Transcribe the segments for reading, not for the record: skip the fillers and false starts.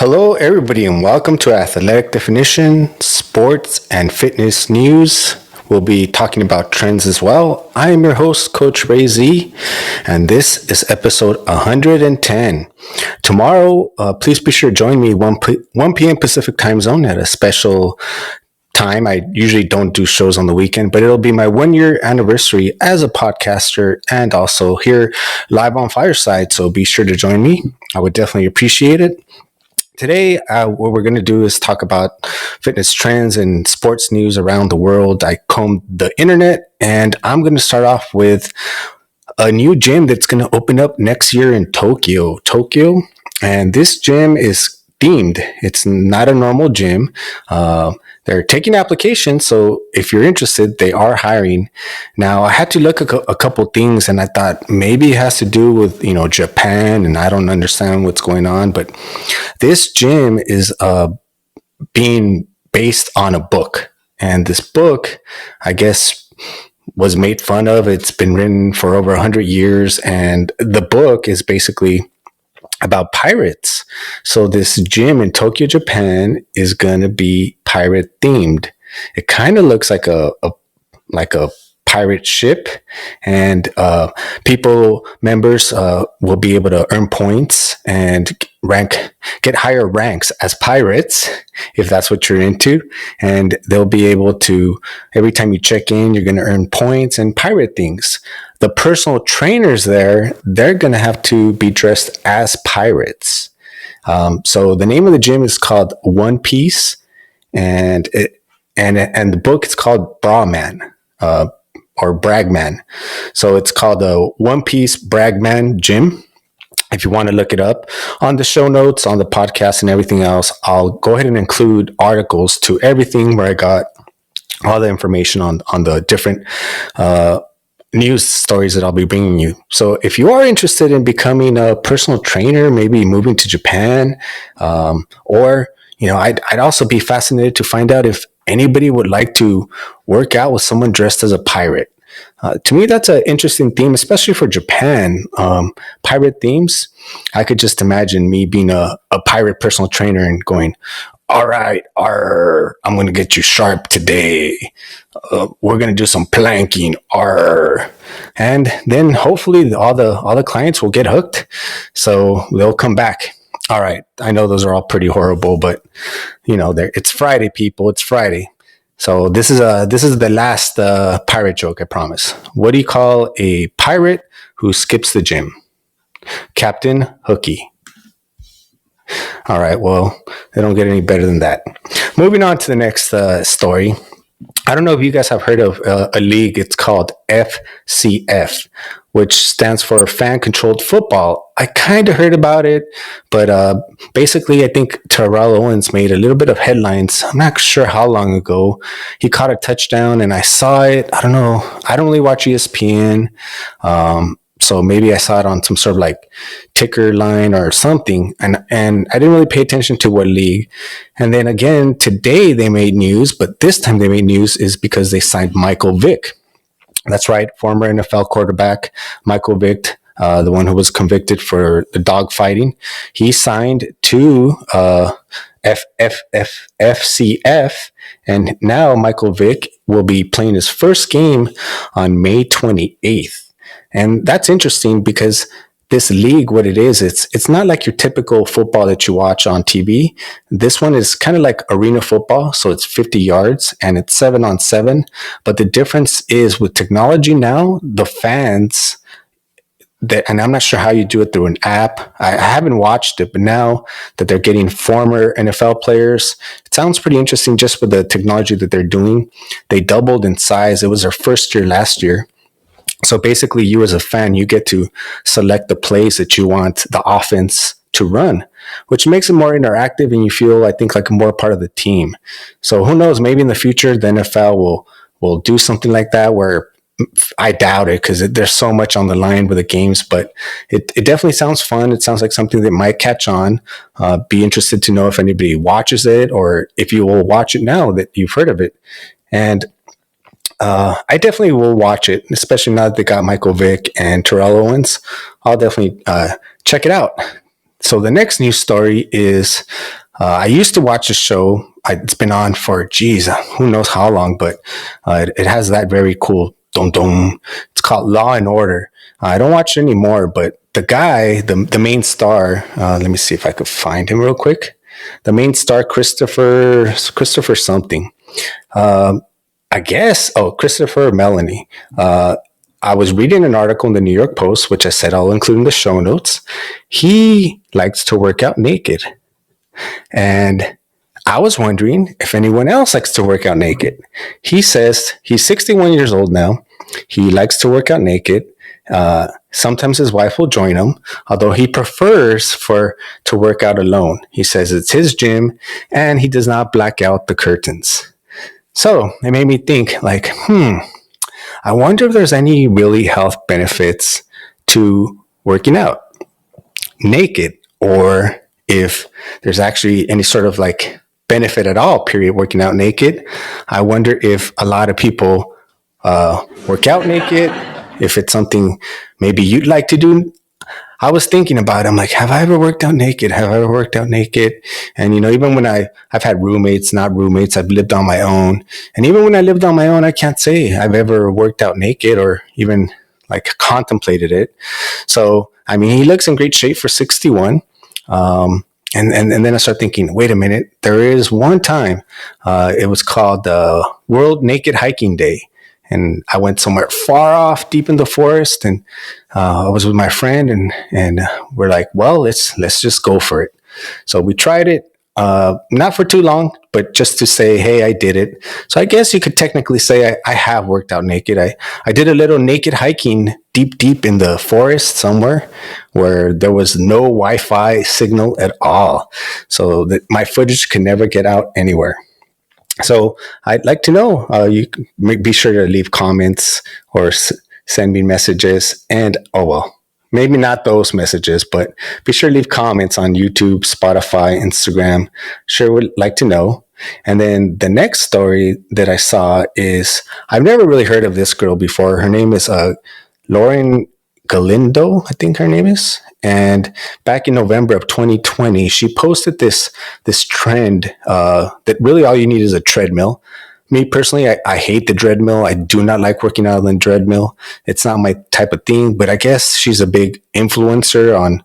Hello, everybody, and welcome to Athletic Definition, Sports, and Fitness News. We'll be talking about trends as well. I am your host, Coach Ray Z, and this is episode 110. Tomorrow, please be sure to join me 1 p.m. Pacific time zone at a special time. I usually don't do shows on the weekend, but it'll be my 1 year anniversary as a podcaster and also here live on Fireside. So be sure to join me. I would definitely appreciate it. Today, what we're going to do is talk about fitness trends and sports news around the world. I combed the internet, and I'm going to start off with a new gym that's going to open up next year in Tokyo. And this gym is themed. It's not a normal gym. They're taking applications, so if you're interested, they are hiring. Now, I had to look at a couple things, and I thought maybe it has to do with Japan, and I don't understand what's going on. But this gym is being based on a book, and this book, I guess, was made fun of. It's been written for over 100 years, and the book is basically about pirates. So this gym in Tokyo, Japan is going to be pirate themed. It kind of looks like a pirate ship, and members will be able to earn points and get higher ranks as pirates if that's what you're into. And they'll be able to, every time you check in, you're going to earn points and pirate things. The personal trainers they're going to have to be dressed as pirates. So the name of the gym is called One Piece, and the book is called Brahman, or Bragman. So it's called the One Piece Bragman Gym. If you want to look it up on the show notes, on the podcast and everything else, I'll go ahead and include articles to everything where I got all the information on the different news stories that I'll be bringing you. So if you are interested in becoming a personal trainer, maybe moving to Japan, or I'd also be fascinated to find out if anybody would like to work out with someone dressed as a pirate. To me, that's an interesting theme, especially for Japan. Pirate themes. I could just imagine me being a pirate personal trainer and going, all right, I'm going to get you sharp today. We're going to do some planking. And then hopefully all the clients will get hooked. So they'll come back. All right. I know those are all pretty horrible, but it's Friday, people. It's Friday. So this is the last pirate joke, I promise. What do you call a pirate who skips the gym? Captain Hooky. All right, well, they don't get any better than that. Moving on to the next story. I don't know if you guys have heard of a league. It's called FCF, which stands for Fan Controlled Football. I kind of heard about it, but basically I think Terrell Owens made a little bit of headlines. I'm not sure how long ago. He caught a touchdown and I saw it. I don't know. I don't really watch ESPN. So maybe I saw it on some sort of like ticker line or something. And I didn't really pay attention to what league. And then again, today they made news, but this time they made news is because they signed Michael Vick. That's right. Former NFL quarterback, Michael Vick, the one who was convicted for the dog fighting. He signed to FCF. And now Michael Vick will be playing his first game on May 28th. And that's interesting because this league, what it is, it's not like your typical football that you watch on TV. This one is kind of like arena football. So it's 50 yards and it's 7-on-7. But the difference is with technology now, the fans and I'm not sure how you do it through an app. I haven't watched it, but now that they're getting former NFL players, it sounds pretty interesting just with the technology that they're doing. They doubled in size. It was their first year last year. So basically, you as a fan, you get to select the plays that you want the offense to run, which makes it more interactive and you feel, I think, like more part of the team. So who knows, maybe in the future, the NFL will do something like that where I doubt it because there's so much on the line with the games, but it definitely sounds fun. It sounds like something that might catch on. Be interested to know if anybody watches it or if you will watch it now that you've heard of it. And I definitely will watch it, especially now that they got Michael Vick and Terrell Owens. I'll definitely check it out. So the next news story is I used to watch a show. It's been on for, geez, who knows how long, but it has that very cool dum dum. It's called Law and Order. I don't watch it anymore, but the guy, the main star, let me see if I could find him real quick. The main star, Christopher something. I guess, Christopher Melanie. I was reading an article in the New York Post, which I said I'll include in the show notes. He likes to work out naked. And I was wondering if anyone else likes to work out naked. He says he's 61 years old now. He likes to work out naked. Sometimes his wife will join him, although he prefers to work out alone. He says it's his gym and he does not black out the curtains. So it made me think like, I wonder if there's any really health benefits to working out naked, or if there's actually any sort of like benefit at all, period, working out naked. I wonder if a lot of people work out naked, if it's something maybe you'd like to do. I was thinking about it. I'm like, have I ever worked out naked? Have I ever worked out naked? And, even when I've had roommates, not roommates, I've lived on my own. And even when I lived on my own, I can't say I've ever worked out naked or even like contemplated it. So, he looks in great shape for 61. And then I start thinking, wait a minute, there is one time, it was called World Naked Hiking Day. And I went somewhere far off, deep in the forest, and I was with my friend, and we're like, well, let's just go for it. So we tried it, not for too long, but just to say, hey, I did it. So I guess you could technically say I have worked out naked. I did a little naked hiking deep in the forest somewhere where there was no Wi-Fi signal at all, so that my footage could never get out anywhere. So I'd like to know, you be sure to leave comments or send me messages, and maybe not those messages, but be sure to leave comments on YouTube, Spotify, Instagram. Sure would like to know. And then the next story that I saw is, I've never really heard of this girl before. Her name is Lauren Galindo, I think her name is. And back in November of 2020, she posted this trend that really all you need is a treadmill. Me personally, I hate the treadmill. I do not like working out on the treadmill. It's not my type of thing, but I guess she's a big influencer on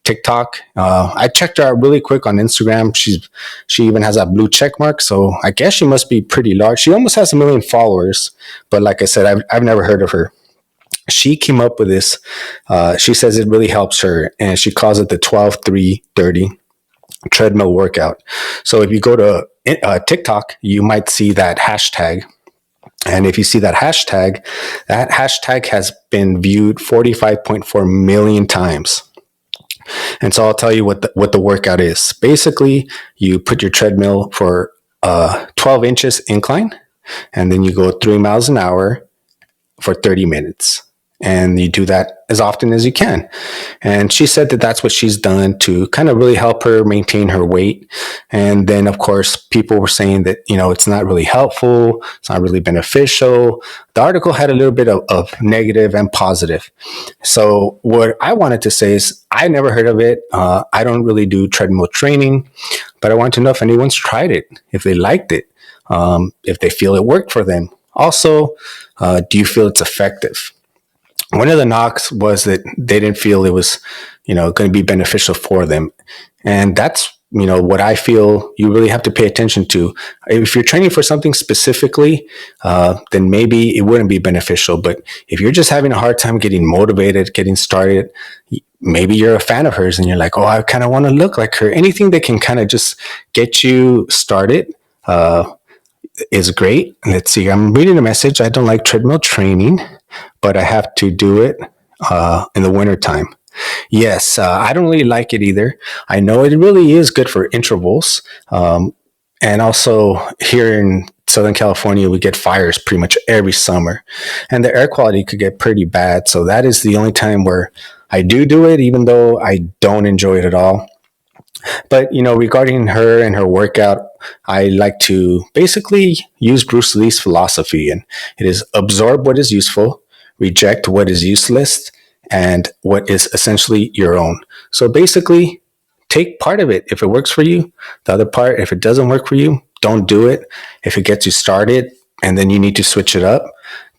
TikTok. I checked her out really quick on Instagram. She even has that blue check mark, so I guess she must be pretty large. She almost has 1 million followers, but like I said, I've never heard of her. She came up with this. She says it really helps her, and she calls it the 12-3-30 treadmill workout. So if you go to TikTok, you might see that hashtag. And if you see that hashtag has been viewed 45.4 million times. And so I'll tell you what the workout is. Basically, you put your treadmill for 12 inches incline, and then you go 3 miles an hour for 30 minutes. And you do that as often as you can. And she said that that's what she's done to kind of really help her maintain her weight. And then, of course, people were saying that, it's not really helpful. It's not really beneficial. The article had a little bit of negative and positive. So what I wanted to say is I never heard of it. I don't really do treadmill training, but I want to know if anyone's tried it, if they liked it, if they feel it worked for them. Also, do you feel it's effective? One of the knocks was that they didn't feel it was, going to be beneficial for them. And that's, what I feel you really have to pay attention to. If you're training for something specifically, then maybe it wouldn't be beneficial. But if you're just having a hard time getting motivated, getting started, maybe you're a fan of hers and you're like, I kind of want to look like her. Anything that can kind of just get you started, is great. Let's see. I'm reading a message. I don't like treadmill training, but I have to do it in the wintertime. Yes, I don't really like it either. I know it really is good for intervals. And also here in Southern California, we get fires pretty much every summer. And the air quality could get pretty bad. So that is the only time where I do it, even though I don't enjoy it at all. But, regarding her and her workout, I like to basically use Bruce Lee's philosophy, and it is absorb what is useful, reject what is useless, and what is essentially your own. So basically, take part of it if it works for you. The other part, if it doesn't work for you, don't do it. If it gets you started and then you need to switch it up,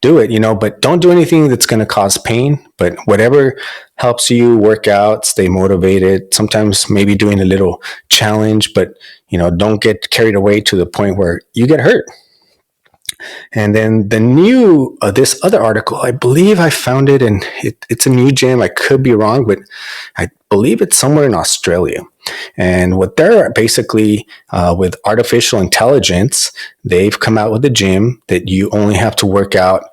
do it, but don't do anything that's going to cause pain. But whatever helps you work out, stay motivated, sometimes maybe doing a little challenge, but don't get carried away to the point where you get hurt. And then this other article, I believe I found it, and it's a new gym. I could be wrong, but I believe it's somewhere in Australia. And what they're basically, with artificial intelligence, they've come out with a gym that you only have to work out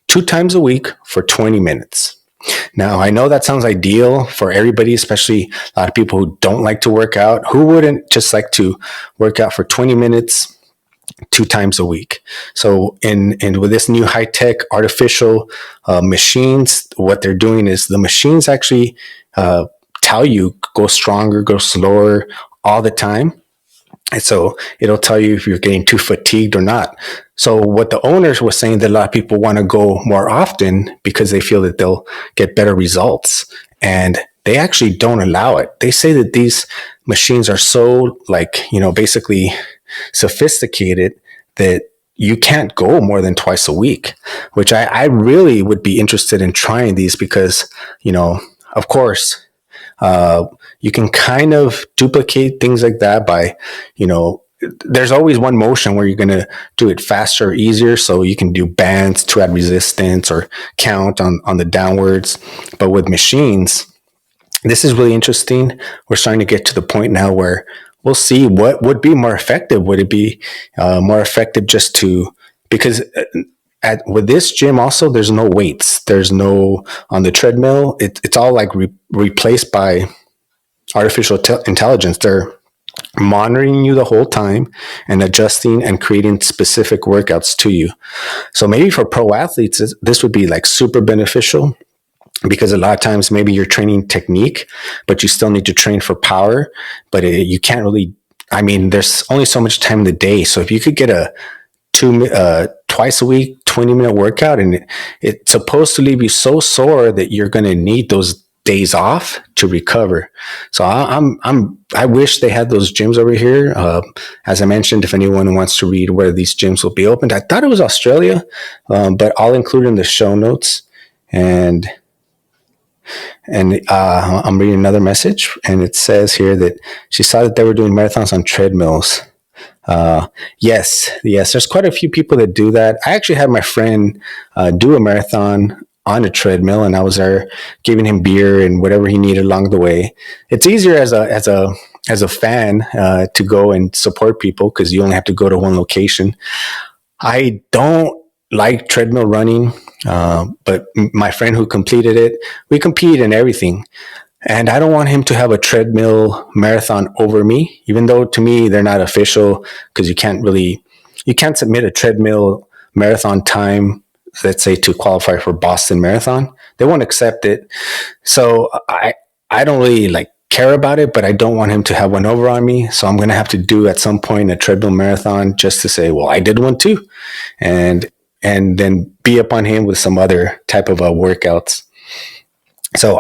2 times a week for 20 minutes. Now, I know that sounds ideal for everybody, especially a lot of people who don't like to work out. Who wouldn't just like to work out for 20 minutes 2 times a week? So in with this new high-tech artificial machines, what they're doing is the machines actually tell you go stronger, go slower all the time. And so it'll tell you if you're getting too fatigued or not. So what the owners were saying, that a lot of people want to go more often because they feel that they'll get better results. And they actually don't allow it. They say that these machines are so basically sophisticated that you can't go more than twice a week, which I really would be interested in trying these because, of course, you can kind of duplicate things like that by, there's always one motion where you're going to do it faster or easier. So you can do bands to add resistance or count on the downwards. But with machines, this is really interesting. We're starting to get to the point now where we'll see what would be more effective. Would it be more effective because with this gym also, there's no weights. There's no, on the treadmill, it's all like replaced by artificial intelligence. They're monitoring you the whole time and adjusting and creating specific workouts to you. So maybe for pro athletes, this would be like super beneficial, because a lot of times maybe you're training technique, but you still need to train for power, but you can't really, there's only so much time in the day. So if you could get a twice a week, 20-minute workout, and it's supposed to leave you so sore that you're going to need those days off to recover. So I wish they had those gyms over here. As I mentioned, if anyone wants to read where these gyms will be opened, I thought it was Australia, but I'll include in the show notes. And I'm reading another message, and it says here that she saw that they were doing marathons on treadmills. Yes, there's quite a few people that do that. I actually had my friend do a marathon on a treadmill, and I was there giving him beer and whatever he needed along the way. It's easier as a fan to go and support people because you only have to go to one location. I don't like treadmill running, but my friend who completed it, we compete in everything. And I don't want him to have a treadmill marathon over me, even though to me they're not official, because you can't submit a treadmill marathon time, let's say, to qualify for Boston Marathon. They won't accept it. So I don't really care about it, but I don't want him to have one over on me. So I'm going to have to do at some point a treadmill marathon just to say, well, I did one too. And then be up on him with some other type of workouts. So,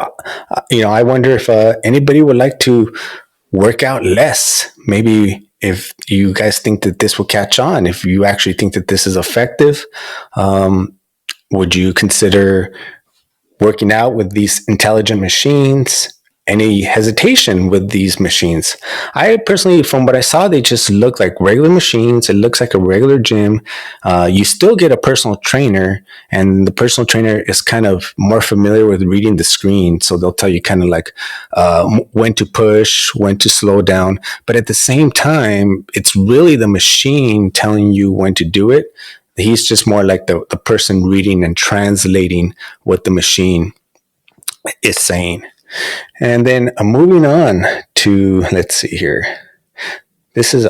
I wonder if anybody would like to work out less. Maybe if you guys think that this will catch on, if you actually think that this is effective, would you consider working out with these intelligent machines? Any hesitation with these machines? I personally, from what I saw, they just look like regular machines. It looks like a regular gym. You still get a personal trainer, and the personal trainer is kind of more familiar with reading the screen. So they'll tell you kind of when to push, when to slow down. But at the same time, it's really the machine telling you when to do it. He's just more like the person reading and translating what the machine is saying. And then moving on to, let's see here. This is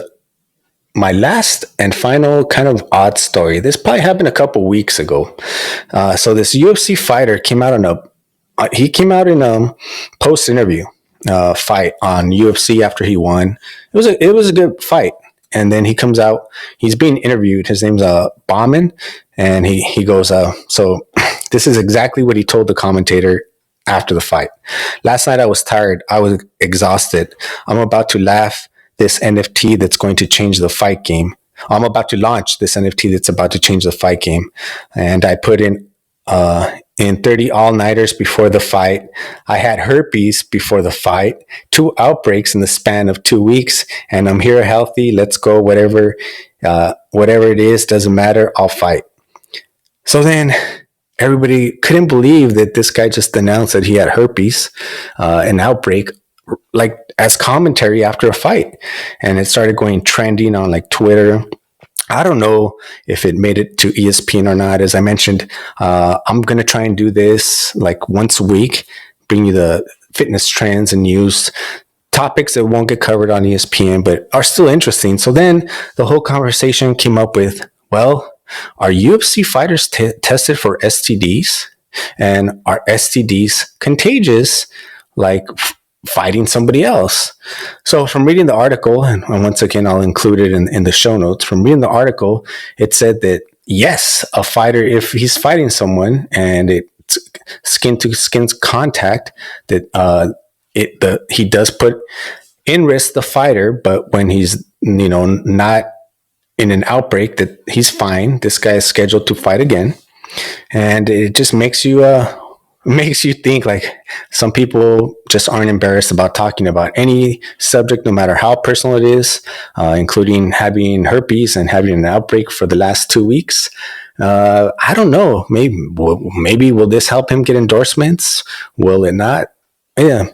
my last and final kind of odd story. This probably happened a couple weeks ago. So this UFC fighter came out in a post-interview fight on UFC after he won. It was a good fight. And then he comes out, he's being interviewed. His name's Bauman. And he goes, so this is exactly what he told the commentator after the fight. Last night I was tired. I was exhausted. I'm about to laugh this NFT that's going to change the fight game. I'm about to launch this NFT that's about to change the fight game. And I put in 30 all-nighters before the fight. I had herpes before the fight, 2 outbreaks in the span of 2 weeks, and I'm here healthy. Let's go. Whatever it is, doesn't matter. I'll fight. So then everybody couldn't believe that this guy just announced that he had herpes, an outbreak, like as commentary after a fight. And it started going trending on like Twitter. I don't know if it made it to ESPN or not. As I mentioned, I'm going to try and do this like once a week, bring you the fitness trends and news topics that won't get covered on ESPN, but are still interesting. So then the whole conversation came up with, well, are UFC fighters tested for STDs? And are STDs contagious, like fighting somebody else? So from reading the article, and once again, I'll include it in the show notes. From reading the article, it said that yes, a fighter, if he's fighting someone and it's skin to skin contact, that he does put in risk the fighter, but when he's not in an outbreak, that he's fine. This guy is scheduled to fight again, and it just makes you think like some people just aren't embarrassed about talking about any subject, no matter how personal it is, including having herpes and having an outbreak for the last 2 weeks. I don't know. Maybe will this help him get endorsements? Will it not? Yeah,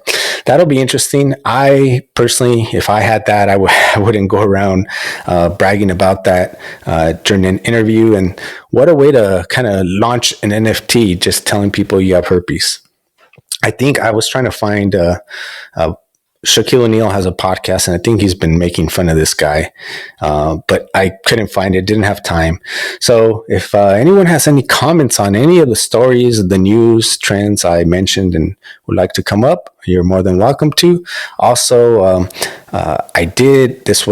that'll be interesting. I personally, if I had that, I wouldn't go around bragging about that during an interview. And what a way to kind of launch an NFT, just telling people you have herpes. I think I was trying to find Shaquille O'Neal has a podcast, and I think he's been making fun of this guy, but I couldn't find it, didn't have time. So if anyone has any comments on any of the stories, the news, trends I mentioned and would like to come up, you're more than welcome to. Also, this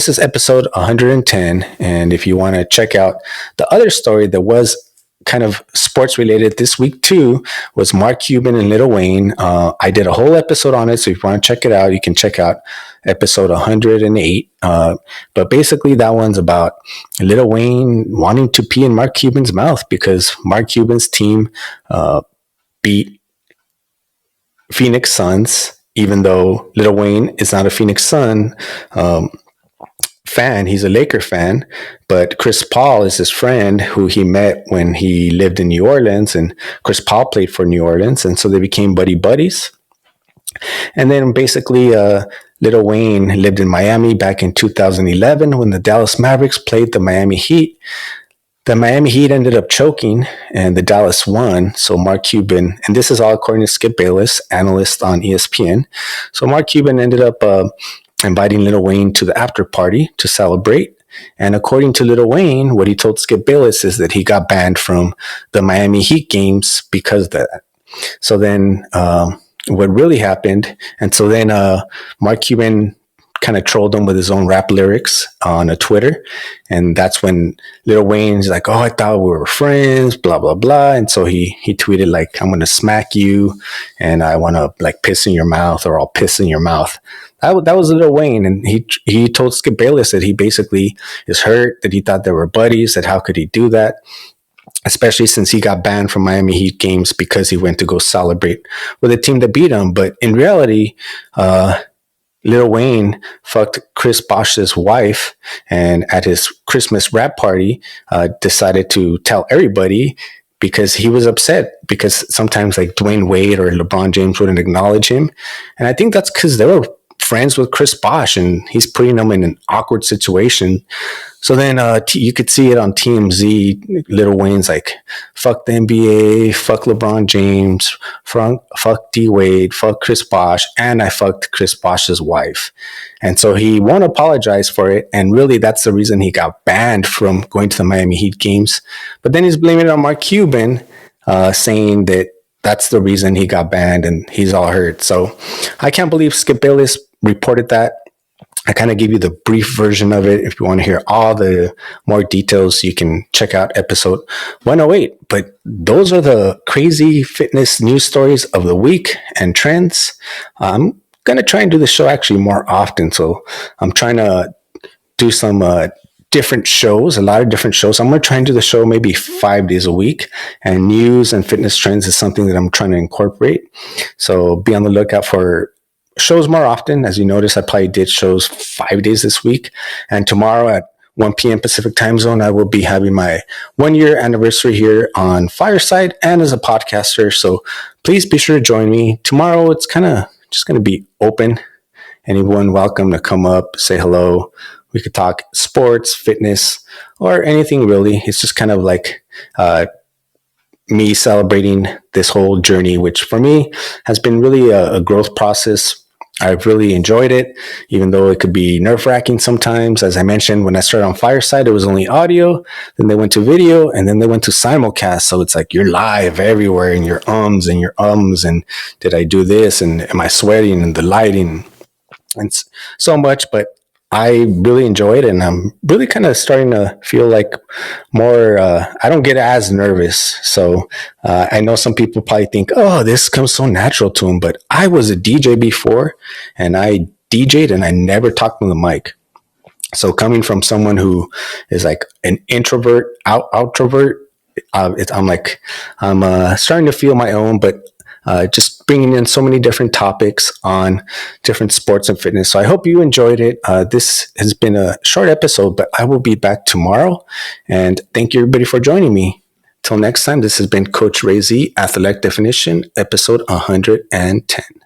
is episode 110, and if you want to check out the other story that was kind of sports related this week too, was Mark Cuban and Lil Wayne. I did a whole episode on it, so if you want to check it out, you can check out episode 108. But basically that one's about Lil Wayne wanting to pee in Mark Cuban's mouth because Mark Cuban's team beat Phoenix Suns, even though Lil Wayne is not a Phoenix Sun fan. He's a Laker fan, but Chris Paul is his friend who he met when he lived in New Orleans, and Chris Paul played for New Orleans, and so they became buddies. And then basically Lil Wayne lived in Miami back in 2011 when the Dallas Mavericks played the Miami Heat. The Miami Heat ended up choking and the Dallas won. So Mark Cuban, and this is all according to Skip Bayless, analyst on ESPN. So Mark Cuban ended up inviting Lil Wayne to the after party to celebrate. And according to Lil Wayne, what he told Skip Bayless is that he got banned from the Miami Heat games because of that. So then what really happened, and so then Mark Cuban kind of trolled him with his own rap lyrics on a Twitter. And that's when Lil Wayne's like, oh, I thought we were friends, blah, blah, blah. And so he tweeted like, I'm going to smack you and I want to like piss in your mouth, or I'll piss in your mouth. That was Lil Wayne. And he told Skip Bayless that he basically is hurt, that he thought they were buddies, that how could he do that? Especially since he got banned from Miami Heat games because he went to go celebrate with a team that beat him. But in reality, Lil Wayne fucked Chris Bosh's wife, and at his Christmas rap party, decided to tell everybody because he was upset because sometimes like Dwayne Wade or LeBron James wouldn't acknowledge him. And I think that's because they were friends with Chris Bosh and he's putting them in an awkward situation. So then you could see it on TMZ. Lil Wayne's like, fuck the NBA, fuck LeBron James, fuck D Wade, fuck Chris Bosh, and I fucked Chris Bosh's wife. And so he won't apologize for it. And really, that's the reason he got banned from going to the Miami Heat games. But then he's blaming it on Mark Cuban, saying that that's the reason he got banned and he's all hurt. So I can't believe Skip Bayless reported that. I kind of give you the brief version of it. If you want to hear all the more details, you can check out episode 108. But those are the crazy fitness news stories of the week and trends. I'm going to try and do the show actually more often. So I'm trying to do some different shows, a lot of different shows. I'm going to try and do the show maybe 5 days a week. And news and fitness trends is something that I'm trying to incorporate. So be on the lookout for shows more often. As you notice, I probably did shows 5 days this week. And tomorrow at 1 p.m. Pacific time zone, I will be having my 1 year anniversary here on Fireside and as a podcaster. So please be sure to join me. Tomorrow, it's kind of just going to be open. Anyone welcome to come up, say hello. We could talk sports, fitness, or anything really. It's just kind of like me celebrating this whole journey, which for me has been really a growth process. I've really enjoyed it, even though it could be nerve-wracking sometimes. As I mentioned, when I started on Fireside, it was only audio. Then they went to video, and then they went to simulcast. So it's like you're live everywhere, and your ums, and did I do this, and am I sweating, and the lighting, and so much. But I really enjoy it, and I'm really kind of starting to feel like more, I don't get as nervous. So I know some people probably think, oh, this comes so natural to them, but I was a DJ before, and I DJ'd, and I never talked on the mic. So coming from someone who is like an introvert, outrovert, I'm starting to feel my own, but just bringing in so many different topics on different sports and fitness. So I hope you enjoyed it. This has been a short episode, but I will be back tomorrow. And thank you, everybody, for joining me. Till next time, this has been Coach Ray Z, Athletic Definition, episode 110.